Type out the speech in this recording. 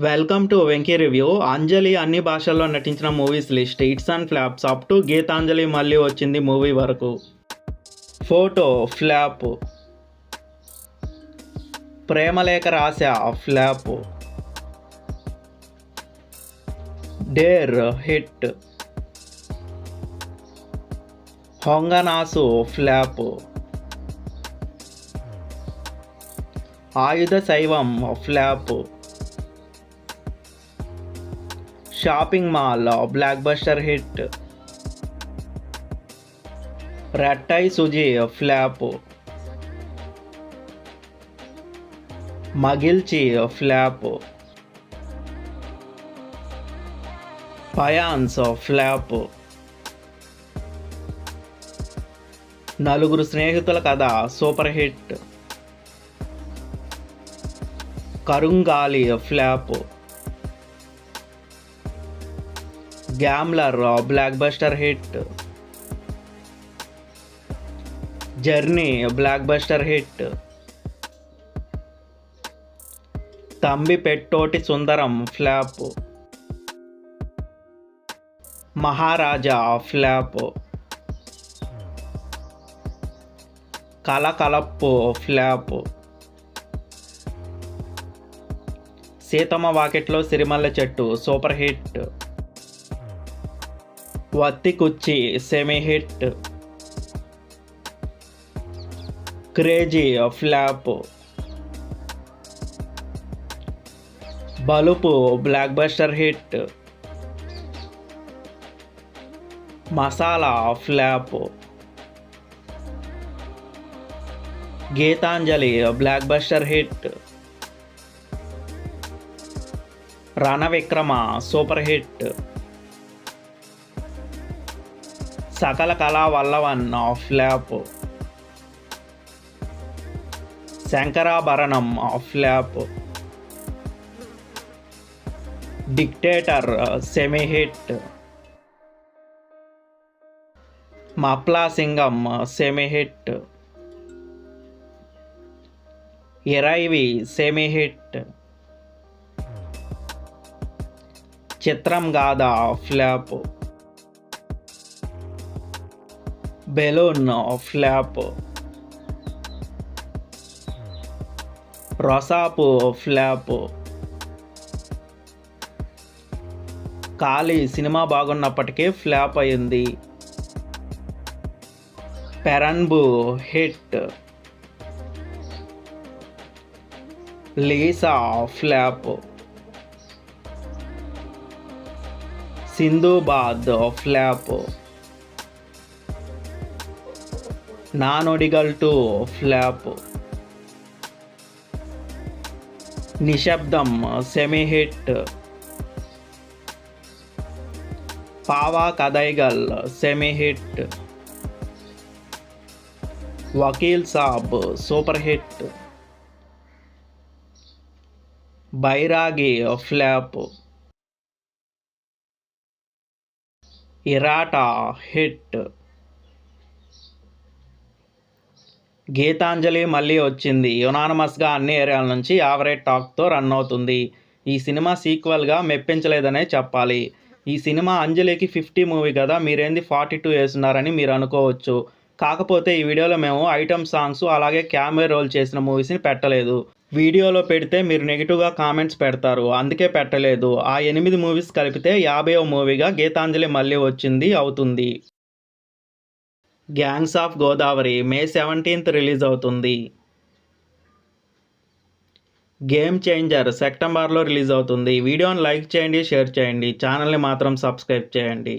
Welcome to Venky review. Anjali అన్ని భాషల్లో నటించిన movies list, hits and flops up to Geethanjali మళ్ళీ వచ్చింది మూవీ వరకు. Photo flop, Premalekha Rasa flop, dare hit, Honganasu flop, ఆయుధ శైవం flop, shopping mall blockbuster hit, Rettai Suzhi flop, Magizhchi flop, పయాన్స్ ఫ్లాప్, నలుగురు స్నేహితుల కథ super hit, Karungali flop, gambler blockbuster hit, journey blockbuster hit, Thambi Vettothi Sundaram flop, Maharaja flop, Kalakalappu flop, Seethamma Vakitlo సిరిమల్ల చెట్టు super hit, Vathikuchi semi hit, crazy flop, Balupu blockbuster hit, Masala flop, Geethanjali blockbuster hit, Ranavikrama super hit, Sakala Kala Vallavan flop, Shankarabharanam flop, dictator semi hit, Mapla Singam semi hit, Iraivi semi hit, Chitrangada flop, balloon flop, రొసాపు flop, ఖాళీ సినిమా బాగున్నప్పటికీ flop అయింది, Peranbu hit, Lisaa flop, Sindhubaadh flop, Naadodigal 2 flop, Nishabdham semi hit, Paava Kadhaigal semi hit, Vakeel Saab super hit, బైరాగి flop, ఇరాటా hit, Gitanjali మళ్ళీ వచ్చింది. యునానమస్గా అన్ని ఏరియాల నుంచి average టాక్తో run అవుతుంది. ఈ సినిమా సీక్వెల్గా మెప్పించలేదనే చెప్పాలి. ఈ సినిమా అంజలికి 50 మూవీ కదా, మీరేంది 42 వేస్తున్నారని మీరు అనుకోవచ్చు. కాకపోతే ఈ వీడియోలో మేము ఐటమ్ సాంగ్స్ అలాగే కెమెరా రోల్ చేసిన మూవీస్ని పెట్టలేదు. వీడియోలో పెడితే మీరు నెగిటివ్గా కామెంట్స్ పెడతారు, అందుకే పెట్టలేదు. ఆ 8 మూవీస్ కలిపితే 50వ మూవీగా గీతాంజలి మళ్ళీ వచ్చింది అవుతుంది. Gangs of Godavari May 17th release అవుతుంది. గేమ్ చేంజర్ సెప్టెంబర్లో రిలీజ్ అవుతుంది. వీడియోని లైక్ చేయండి, షేర్ చేయండి, ఛానల్ని మాత్రం సబ్స్క్రైబ్ చేయండి.